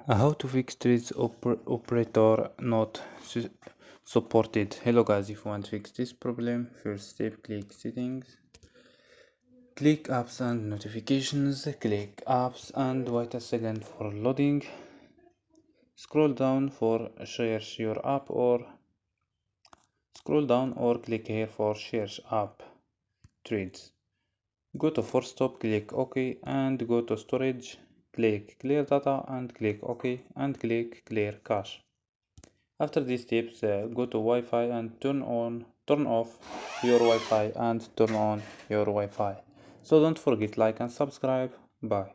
How to fix threads operator not supported. Hello guys, if you want to fix this problem, first step, click settings, click apps and notifications, click apps and wait a second for loading. Scroll down for search your app or scroll down or click here for search app threads. Go to force stop, click OK and go to storage, click clear data and click OK and click clear cache. After these steps, go to Wi-Fi and turn off your Wi-Fi and turn on your Wi-Fi. So don't forget like and subscribe. Bye.